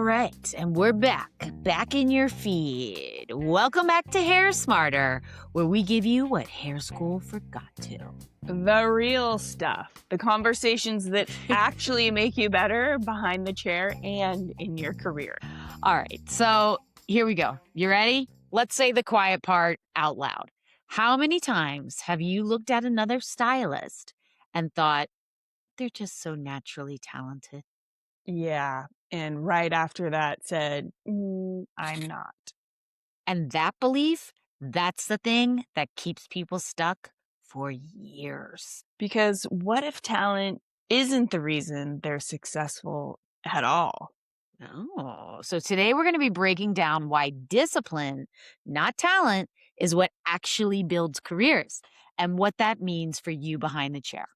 right, and we're back in your feed. Welcome back to Hair Smarter, where we give you what hair school forgot to. The real stuff. The conversations that actually make you better behind the chair and in your career. All right, so here we go. You ready? Let's say the quiet part out loud. How many times have you looked at another stylist and thought, they're just so naturally talented? Yeah. And right after that said, I'm not. And that belief, that's the thing that keeps people stuck for years. Because what if talent isn't the reason they're successful at all? Oh, so today we're going to be breaking down why discipline, not talent, is what actually builds careers and what that means for you behind the chair.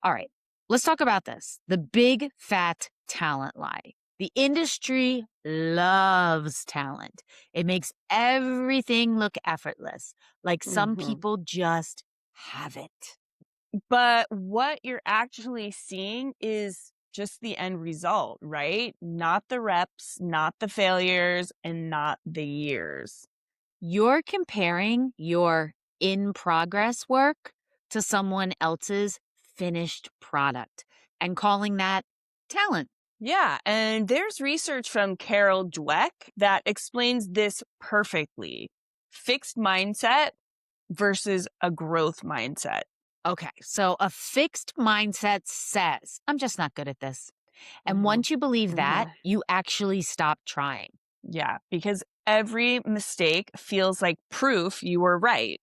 All right, let's talk about this. The big fat talent lie. The industry loves talent. It makes everything look effortless, like some people just have it. But what you're actually seeing is just the end result, right? Not the reps, not the failures, and not the years. You're comparing your in progress work to someone else's finished product and calling that talent. Yeah, and there's research from Carol Dweck that explains this perfectly. Fixed mindset versus a growth mindset. Okay, so a fixed mindset says, I'm just not good at this. And once you believe that, you actually stop trying. Yeah, because every mistake feels like proof you were right.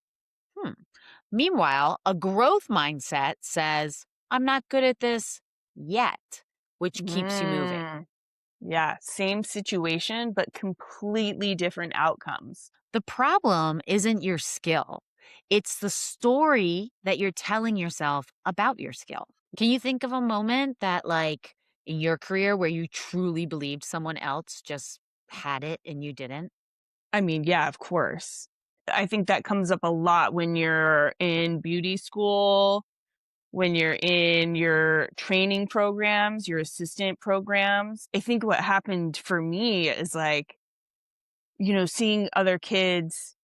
Meanwhile, a growth mindset says, I'm not good at this yet, which keeps you moving. Yeah, same situation, but completely different outcomes. The problem isn't your skill. It's the story that you're telling yourself about your skill. Can you think of a moment that, like, in your career where you truly believed someone else just had it and you didn't? I mean, yeah, of course. I think that comes up a lot when you're in beauty school, when you're in your training programs, your assistant programs. I think what happened for me is like, seeing other kids,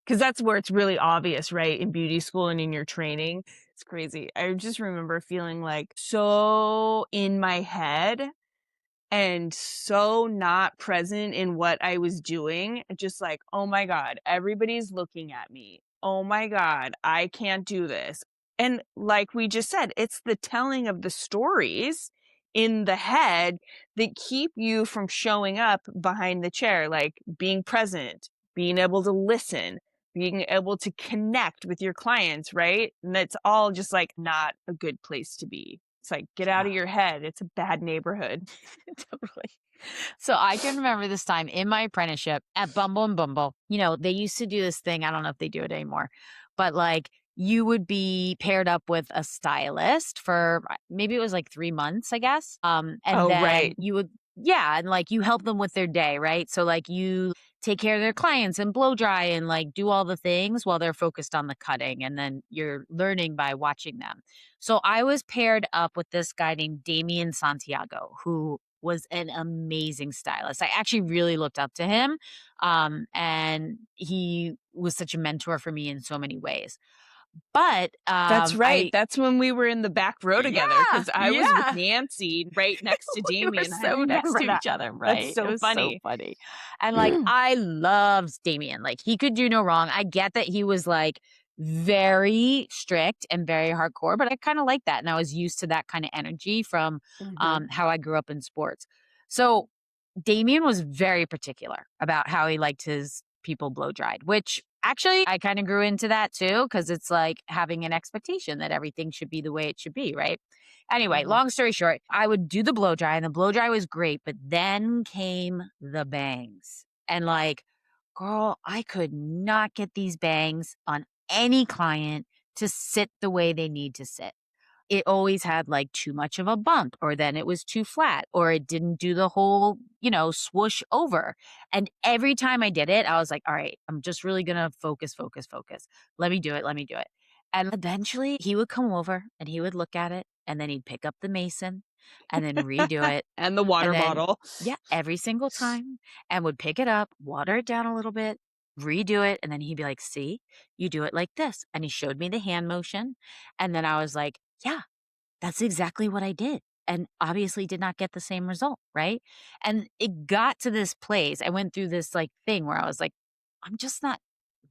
because that's where it's really obvious, right? In beauty school and in your training. It's crazy. I just remember feeling like so in my head and so not present in what I was doing. Just like, oh my God, everybody's looking at me. Oh my God, I can't do this. And like we just said, it's the telling of the stories in the head that keep you from showing up behind the chair, like being present, being able to listen, being able to connect with your clients, right? And that's all just like not a good place to be. It's like, get out of your head. It's a bad neighborhood. Totally. So I can remember this time in my apprenticeship at Bumble and Bumble. They used to do this thing. I don't know if they do it anymore, but like you would be paired up with a stylist for maybe it was like 3 months, I guess. And then Right. you would, yeah, and like you help them with their day, right? So like you take care of their clients and blow dry and like do all the things while they're focused on the cutting, and then you're learning by watching them. So I was paired up with this guy named Damian Santiago, who was an amazing stylist. I actually really looked up to him. And he was such a mentor for me in so many ways. But That's right. That's when we were in the back row together because I was with yeah. Nancy right next to We were Damien. I so next remember to that. each other, right? That's so It was funny. so funny. And like I loved Damien. Like he could do no wrong. I get that he was like very strict and very hardcore, but I kind of like that. And I was used to that kind of energy from how I grew up in sports. So Damien was very particular about how he liked his people blow dried, which actually I kind of grew into that too, because it's like having an expectation that everything should be the way it should be, right? Anyway, long story short, I would do the blow dry and the blow dry was great, but then came the bangs. And like, girl, I could not get these bangs on any client to sit the way they need to sit. it always had like too much of a bump, or then it was too flat, or it didn't do the whole, swoosh over. And every time I did it, I was like, all right, I'm just really going to focus, focus, focus. Let me do it. Let me do it. And eventually he would come over and he would look at it and then he'd pick up the mason and then redo it. And the And water then, bottle. yeah, every single time and would pick it up, water it down a little bit, redo it. And then he'd be like, see, you do it like this. And he showed me the hand motion. And then I was like, yeah, that's exactly what I did. And obviously did not get the same result. Right. And it got to this place. I went through this like thing where I was like, I'm just not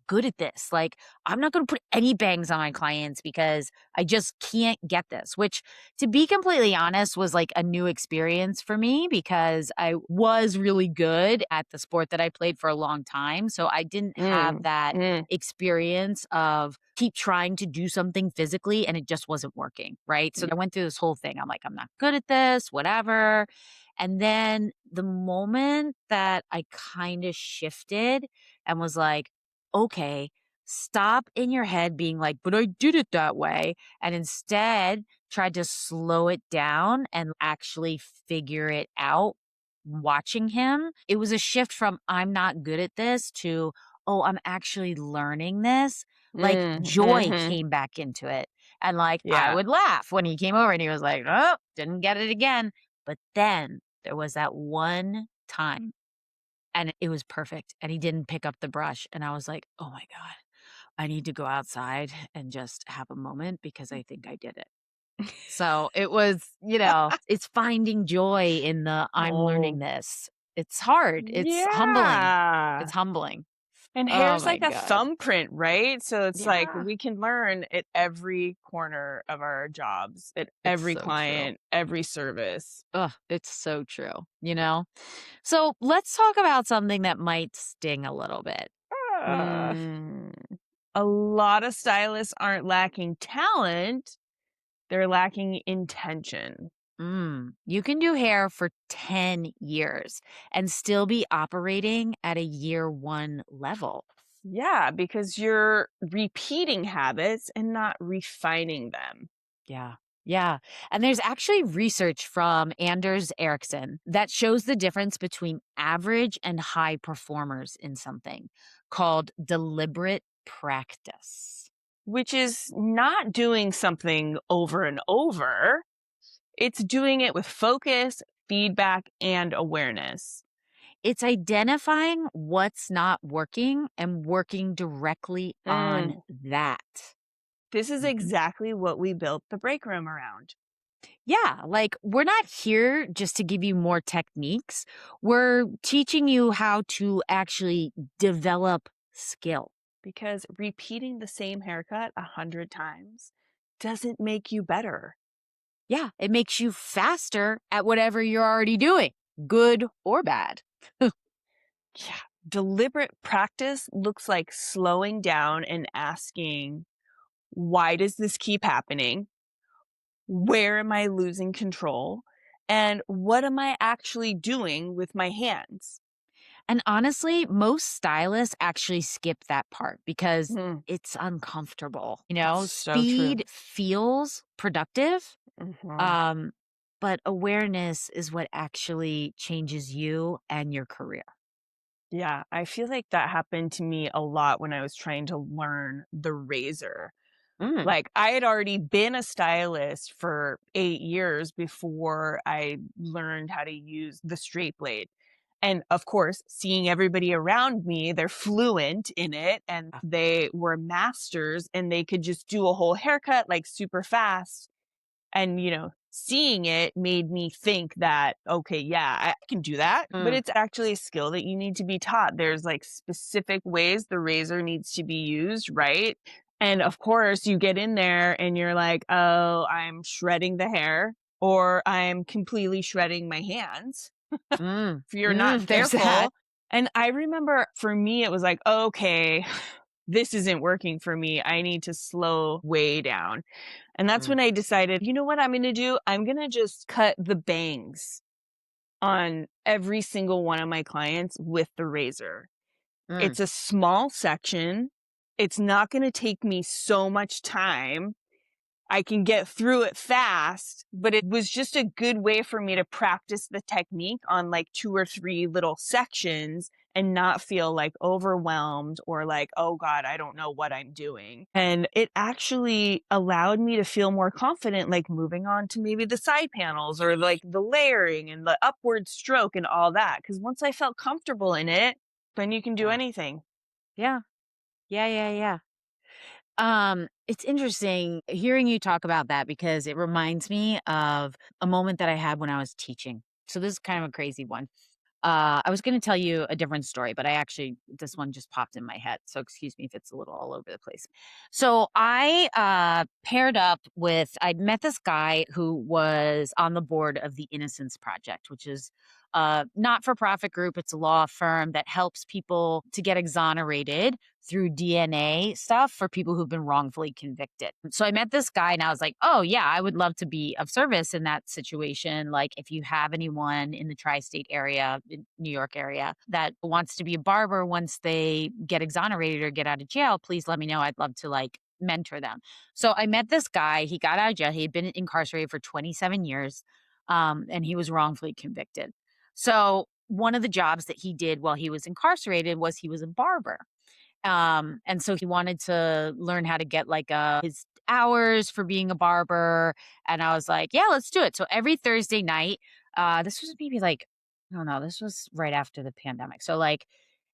good at this. Like, I'm not going to put any bangs on my clients because I just can't get this, which, to be completely honest, was like a new experience for me because I was really good at the sport that I played for a long time. So I didn't have Mm, that mm, experience of keep trying to do something physically and it just wasn't working. Right. So mm, I went through this whole thing. I'm like, I'm not good at this, whatever. And then the moment that I kind of shifted and was like, okay, stop in your head being like, but I did it that way. And instead try to slow it down and actually figure it out watching him. It was a shift from I'm not good at this to, oh, I'm actually learning this. Like joy mhm. came back into it. And like I Yeah. would laugh when he came over and he was like, oh, didn't get it again. But then there was that one time and it was perfect, and he didn't pick up the brush, and I was like, "Oh my god, I need to go outside and just have a moment because I think I did it." So, it was, it's finding joy in the I'm learning Oh, this. It's hard, it's humbling. yeah. It's humbling. And Oh hair's my like a god. thumbprint, right? So it's like Yeah. we can learn at every corner of our jobs, at It's every so true. client, every service. Ugh, it's so true, you know? So, let's talk about something that might sting a little bit. Ah. Mm. A lot of stylists aren't lacking talent, they're lacking intention. You can do hair for 10 years and still be operating at a year one level. Yeah, because you're repeating habits and not refining them. Yeah. Yeah. And there's actually research from Anders Ericsson that shows the difference between average and high performers in something called deliberate practice. Which is not doing something over and over. It's doing it with focus, feedback, and awareness. It's identifying what's not working and working directly on Mm, that. this is Mhm. exactly what we built the break room around Yeah, like we're not here just to give you more techniques. We're teaching you how to actually develop skill. because repeating the same haircut 100 times doesn't make you better. Yeah, it makes you faster at whatever you're already doing, good or bad. Yeah. Deliberate practice looks like slowing down and asking, why does this keep happening? Where am I losing control? And what am I actually doing with my hands? And honestly, most stylists actually skip that part because Mm, it's uncomfortable. that's so true. Speed feels productive, Mhm. um, but awareness is what actually changes you and your career. Yeah, I feel like that happened to me a lot when I was trying to learn the razor. Mm. Like, I had already been a stylist for 8 years before I learned how to use the straight blade. And, of course, seeing everybody around me, they're fluent in it, and they were masters, and they could just do a whole haircut, like, super fast. And, seeing it made me think that, okay, yeah, I can do that. But Mm. it's actually a skill that you need to be taught. There's like specific ways the razor needs to be used, right? And of course, you get in there and you're like, oh, I'm shredding the hair or I'm completely shredding my hands if you're not There's that. careful. And I remember for me, it was like, okay, this isn't working for me. I need to slow way down. And that's Mm. when I decided, you know what I'm going to do? I'm going to just cut the bangs on every single one of my clients with the razor. Mm. It's a small section. It's not going to take me so much time. I can get through it fast, but it was just a good way for me to practice the technique on like 2 or 3 little sections and not feel like overwhelmed or like, "Oh god, I don't know what I'm doing." And it actually allowed me to feel more confident, like moving on to maybe the side panels or like the layering and the upward stroke and all that. Because once I felt comfortable in it, then you can do Yeah. anything. Yeah. Yeah, yeah, yeah. It's interesting hearing you talk about that because it reminds me of a moment that I had when I was teaching. So this is kind of a crazy one. I was going to tell you a different story, but this one just popped in my head. So excuse me if it's a little all over the place. So I paired up I met this guy who was on the board of the Innocence Project, which is a not for profit group. It's a law firm that helps people to get exonerated through DNA stuff for people who've been wrongfully convicted. So I met this guy and I was like, oh, yeah, I would love to be of service in that situation. Like, if you have anyone in the tri state area, in New York area, that wants to be a barber once they get exonerated or get out of jail, please let me know. I'd love to like mentor them. So I met this guy. He got out of jail. He had been incarcerated for 27 years and he was wrongfully convicted. So one of the jobs that he did while he was incarcerated was he was a barber. And so he wanted to learn how to get like his hours for being a barber. And I was like, yeah, let's do it. So every Thursday night, this was maybe like, I don't know, this was right after the pandemic. So like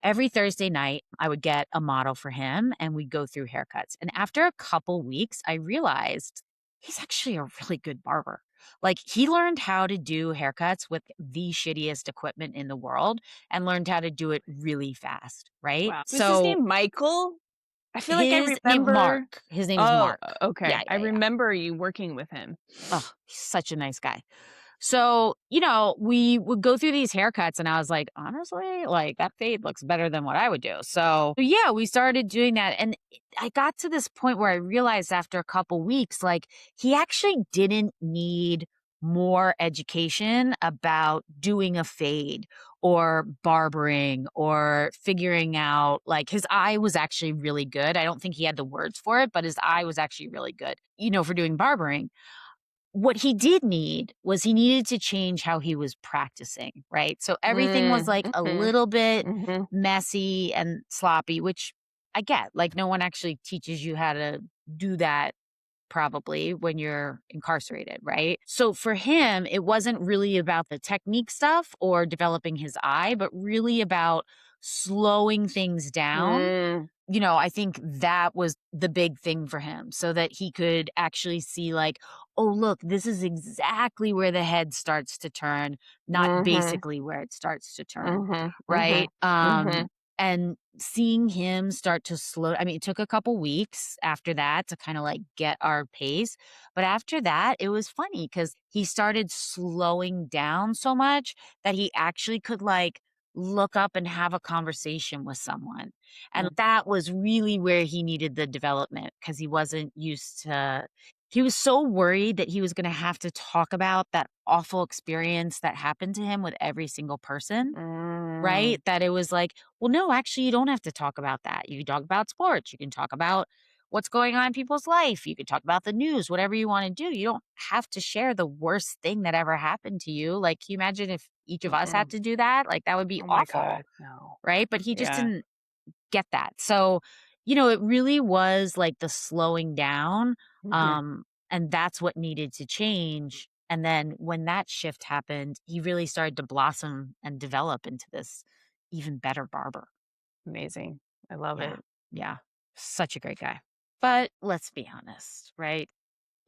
every Thursday night, I would get a model for him and we'd go through haircuts. And after a couple weeks, I realized he's actually a really good barber. Like he learned how to do haircuts with the shittiest equipment in the world and learned how to do it really fast, right? Wow. Was his So name Michael? I feel like I his name remember. Mark. His name's Oh, Mark. okay. Yeah, I yeah, yeah. remember you working with him. Oh, he's such a nice guy. So, we would go through these haircuts and I was like, honestly, like that fade looks better than what I would do. So, yeah, we started doing that. And I got to this point where I realized after a couple weeks, like he actually didn't need more education about doing a fade or barbering or figuring out like his eye was actually really good. I don't think he had the words for it, but his eye was actually really good, for doing barbering. What he did need was he needed to change how he was practicing, right? So everything was like a Mhm. little bit Mhm. messy and sloppy, which I get. Like no one actually teaches you how to do that probably when you're incarcerated, right? So for him, it wasn't really about the technique stuff or developing his eye, but really about slowing things down. Mm. I think that was the big thing for him so that he could actually see, like, oh, look, this is exactly where the head starts to turn, not Mhm. basically where it starts to turn. Mhm. Mhm. Right. Mhm. And seeing him start to I mean, it took a couple weeks after that to kind of like get our pace. But after that, it was funny because he started slowing down so much that he actually could like look up and have a conversation with someone. And Mm. that was really where he needed the development because he was so worried that he was going to have to talk about that awful experience that happened to him with every single person, Mm. right? That it was like, well, no, actually, you don't have to talk about that. You can talk about sports. You can talk about what's going on in people's life. You can talk about the news, whatever you want to do. You don't have to share the worst thing that ever happened to you. Like, can you imagine if each of us had Mm-mm. to do that? Like, that would be Oh my awful, god, no. right? But he just Yeah. didn't get that. So, it really was like the slowing down. Mhm. Um, and that's what needed to change. And then when that shift happened, he really started to blossom and develop into this even better barber. Amazing. I love Yeah. it. Yeah. Such a great guy. But let's be honest, right?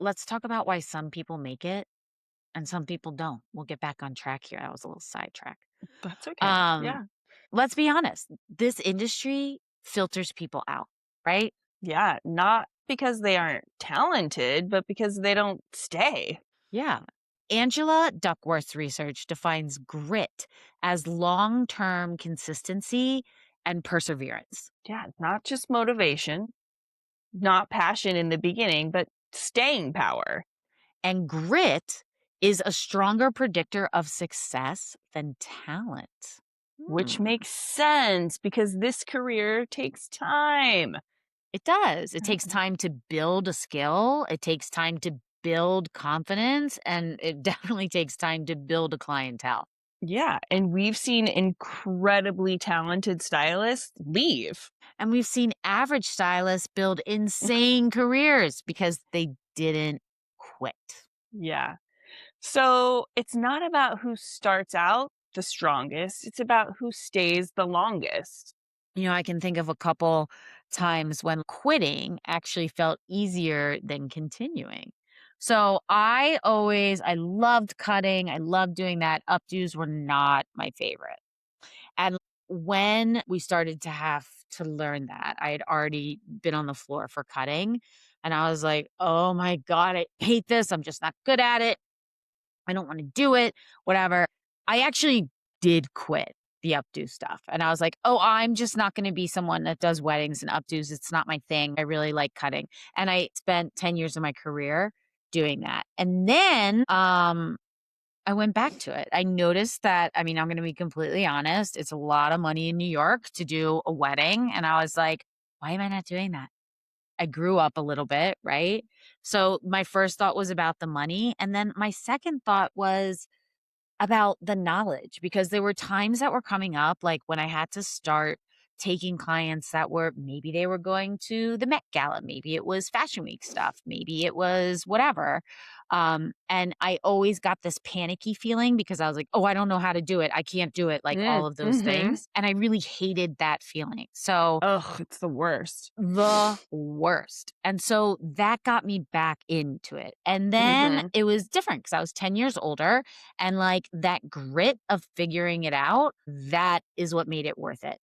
Let's talk about why some people make it and some people don't. We'll get back on track here. That was a little sidetrack. That's okay. Um, Yeah. let's be honest. This industry filters people out, right? Yeah, not because they aren't talented, but because they don't stay. Yeah. Angela Duckworth's research defines grit as long term consistency and perseverance. Yeah, not just motivation, not passion in the beginning, but staying power, And grit is a stronger predictor of success than talent. which Hmm. makes sense because this career takes time. It does. It takes Mhm. time to build a skill. It takes time to build confidence, and it definitely takes time to build a clientele. Yeah, and we've seen incredibly talented stylists leave. And we've seen average stylists build insane careers because they didn't quit. Yeah. So it's not about who starts out the strongest, it's about who stays the longest. I can think of a couple times when quitting actually felt easier than continuing. So I loved cutting. I loved doing that. Updos were not my favorite. And when we started to have to learn that, I had already been on the floor for cutting. And I was like, oh my God, I hate this. I'm just not good at it. I don't want to do it, whatever. I actually did quit the updo stuff. And I was like, oh, I'm just not going to be someone that does weddings and updos. It's not my thing. I really like cutting. And I spent 10 years of my career doing that. And then I went back to it. I noticed that, I mean, I'm going to be completely honest, it's a lot of money in New York to do a wedding. And I was like, why am I not doing that? I grew up a little bit, right? So my first thought was about the money. And then my second thought was about the knowledge because there were times that were coming up, like when I had to start taking clients that were maybe they were going to the Met Gala, maybe it was Fashion Week stuff, maybe it was whatever. And I always got this panicky feeling because I was like, oh, I don't know how to do it. I can't do it, like all of those Mhm. things. And I really hated that feeling. So Ugh, it's the worst. the worst. And so that got me back into it. And then Mhm. it was different because I was 10 years older and like that grit of figuring it out, that is what made it worth it.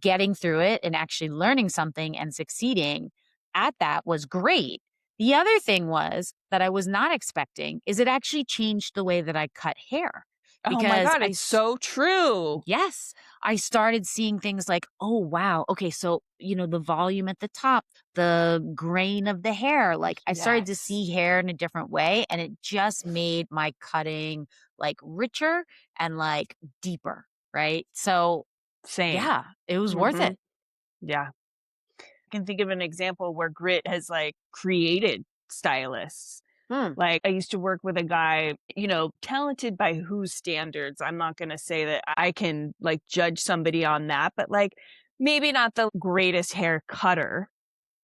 Getting through it and actually learning something and succeeding at that was great. The other thing was that I was not expecting is it actually changed the way that I cut hair Oh my because god, it's so true. yes, I started seeing things like, "Oh, wow. Okay, so, the volume at the top, the grain of the hair." Like, I started to Yes. see hair in a different way, and it just made my cutting, like, richer and, like, deeper, right? So, Same. yeah, it was worth it. Mhm. Yeah. I can think of an example where grit has, like, created stylists. Hmm, Like, I used to work with a guy, talented by whose standards? I'm not gonna say that I can, like, judge somebody on that, but, like, maybe not the greatest hair cutter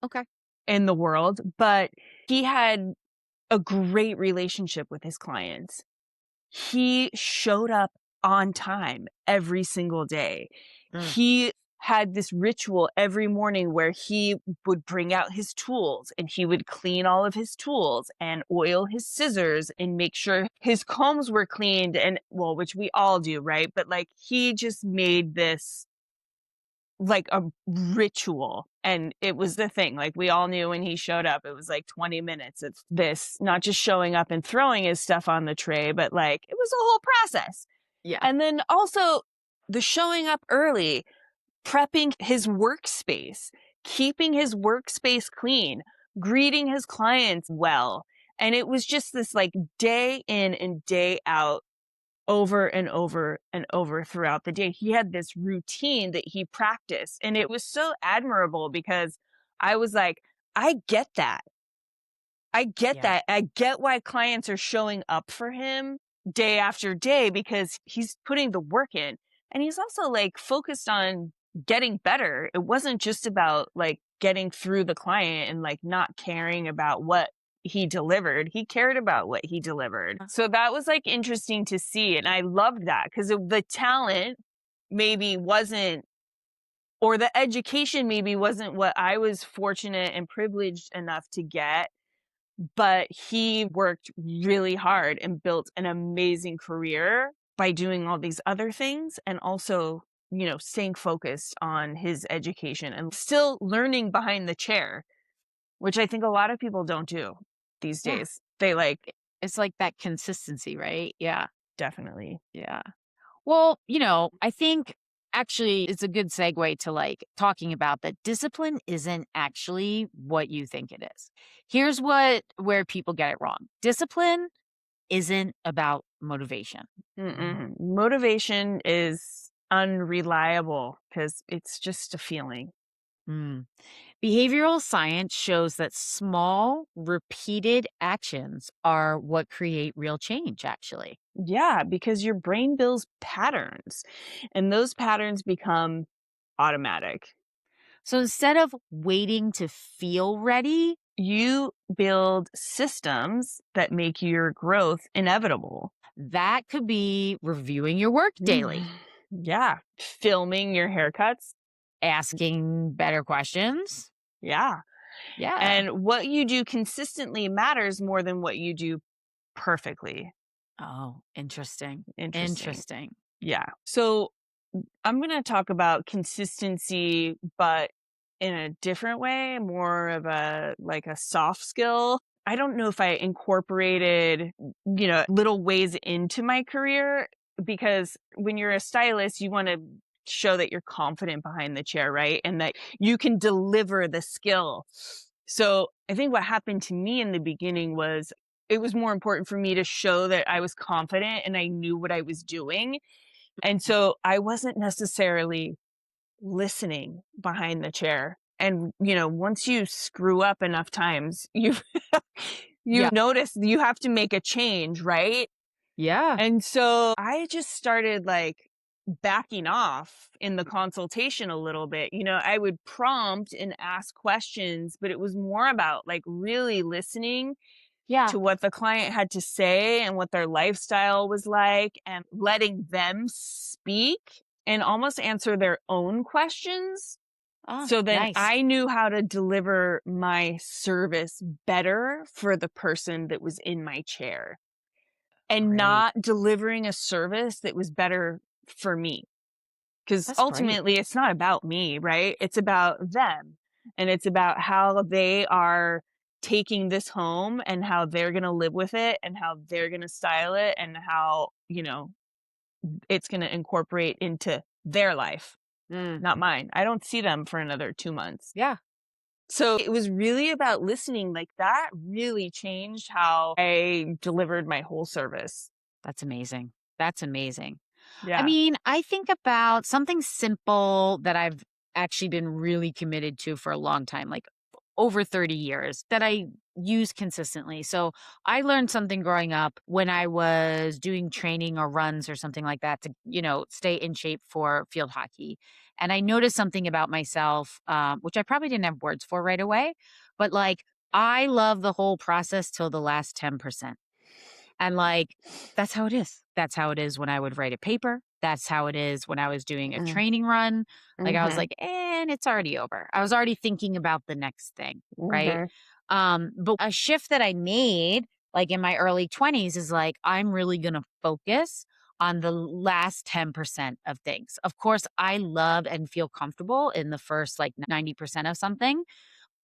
okay. in the world, but he had a great relationship with his clients. He showed up on time every single day. Mm, He had this ritual every morning where he would bring out his tools and he would clean all of his tools and oil his scissors and make sure his combs were cleaned and well, which we all do, right? But like he just made this like a ritual and it was the thing. Like we all knew when he showed up, it was like 20 minutes of this, not just showing up and throwing his stuff on the tray, but like it was a whole process. yeah. And then also the showing up early, prepping his workspace, keeping his workspace clean, greeting his clients well. And it was just this like day in and day out over and over and over throughout the day. He had this routine that he practiced. And it was so admirable because I was like, I get that. I get Yeah. that. I get why clients are showing up for him day after day because he's putting the work in. And he's also like focused on getting better. It wasn't just about like getting through the client and like not caring about what he delivered. He cared about what he delivered. So that was like interesting to see. And I loved that because the talent maybe wasn't, or the education maybe wasn't what I was fortunate and privileged enough to get, but he worked really hard and built an amazing career by doing all these other things and also, staying focused on his education and still learning behind the chair, which I think a lot of people don't do these Yeah. days. They like It's like that consistency, right? Yeah. definitely. Yeah. Well, I think actually it's a good segue to like talking about that discipline isn't actually what you think it is. Here's where people get it wrong. Discipline isn't about motivation. Mm-mm. Motivation is unreliable because it's just a feeling. Mm. Behavioral science shows that small, repeated actions are what create real change, actually. Yeah, because your brain builds patterns and those patterns become automatic. So instead of waiting to feel ready, You build systems that make your growth inevitable. that could be reviewing your work Mm. daily, Yeah, filming your haircuts. asking better questions. Yeah. Yeah. And what you do consistently matters more than what you do perfectly. Oh, interesting. Interesting. Interesting. Yeah. So I'm going to talk about consistency, but in a different way, more of a like a soft skill. I don't know if I incorporated, little ways into my career because when you're a stylist, you want to show that you're confident behind the chair, right? And that you can deliver the skill. So I think what happened to me in the beginning was it was more important for me to show that I was confident and I knew what I was doing, and so I wasn't necessarily listening behind the chair. And, once you screw up enough times, you Yeah. notice you have to make a change, right? Yeah. And so I just started like backing off in the consultation a little bit. I would prompt and ask questions, but it was more about like really listening Yeah. to what the client had to say and what their lifestyle was like and letting them speak and almost answer their own questions. Oh, So then nice. I knew how to deliver my service better for the person that was in my chair and Great. not delivering a service that was better for me. Because That's great. ultimately, it's not about me, right? It's about them. And it's about how they are taking this home and how they're going to live with it and how they're going to style it and how, it's going to incorporate into their life, Mm. not mine. I don't see them for another 2 months. Yeah. So it was really about listening. Like that really changed how I delivered my whole service. That's amazing. That's amazing. I Yeah. mean, I think about something simple that I've actually been really committed to for a long time, like over 30 years, that I use consistently. So I learned something growing up when I was doing training or runs or something like that to, stay in shape for field hockey. And I noticed something about myself, which I probably didn't have words for right away, but like I love the whole process till the last 10%. And, like, that's how it is. That's how it is when I would write a paper. That's how it is when I was doing a Mm, training run. Like, I was mhm, like, "And it's already over." I was already thinking about the next thing, right? mhm, But a shift that I made, like, in my early 20s is, like, I'm really gonna focus on the last 10% of things. Of course, I love and feel comfortable in the first, like, 90% of something,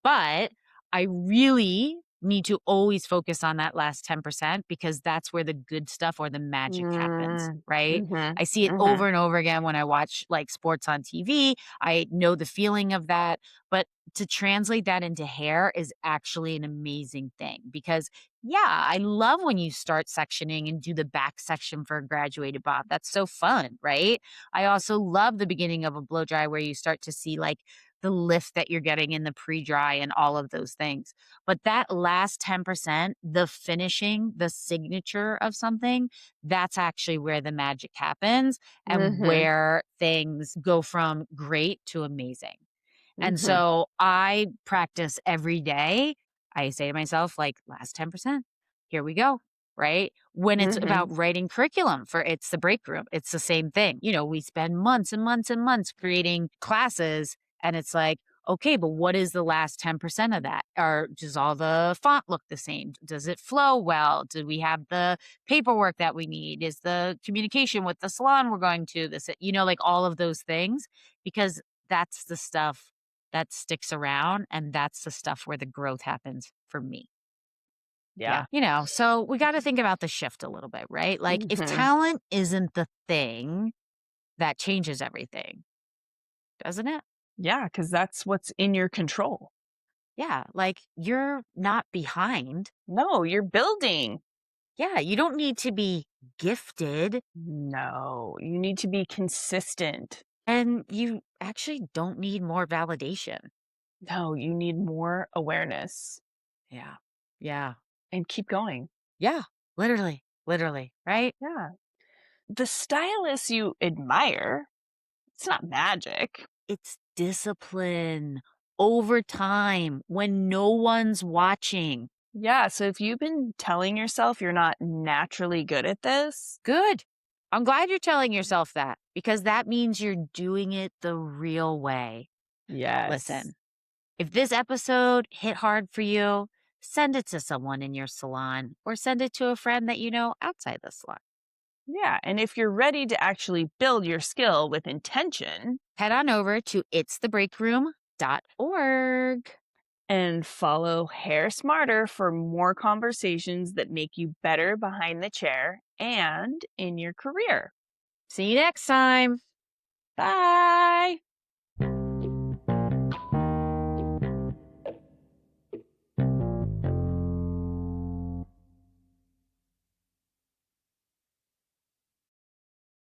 but I really need to always focus on that last 10% because that's where the good stuff or the magic happens, mm, right? mhm, I see it mhm. over and over again when I watch like sports on TV. I know the feeling of that, but to translate that into hair is actually an amazing thing because yeah, I love when you start sectioning and do the back section for a graduated bob. That's so fun, right? I also love the beginning of a blow dry where you start to see like the lift that you're getting in the pre-dry and all of those things. But that last 10%, the finishing, the signature of something, that's actually where the magic happens and Mhm, where things go from great to amazing. And mhm, so I practice every day. I say to myself, like, last 10%, here we go. Right. When it's mhm, about writing curriculum for It's the Break Room, it's the same thing. We spend months and months and months creating classes. And it's like, okay, but what is the last 10% of that? Or does all the font look the same? Does it flow well? Do we have the paperwork that we need? Is the communication with the salon we're going to this, like all of those things? Because that's the stuff that sticks around, and that's the stuff where the growth happens for me. Yeah. yeah, So we got to think about the shift a little bit, right? Like if mhm. talent isn't the thing that changes everything, doesn't it? Yeah, because that's what's in your control. Yeah. Like you're not behind. No, you're building. Yeah. You don't need to be gifted. No, you need to be consistent. And you actually don't need more validation. No, you need more awareness Yeah. Yeah. and keep going. Yeah. Literally. Literally. Right? Yeah. The stylists you admire, it's not magic. It's discipline over time when no one's watching. Yeah. So if you've been telling yourself you're not naturally good at this, Good. I'm glad you're telling yourself that because that means you're doing it the real way. yes. Listen, if this episode hit hard for you, send it to someone in your salon or send it to a friend that you know outside the salon. Yeah. And if you're ready to actually build your skill with intention Head on over to itsthebreakroom.org. and follow Hair Smarter for more conversations that make you better behind the chair and in your career. See you next time. Bye.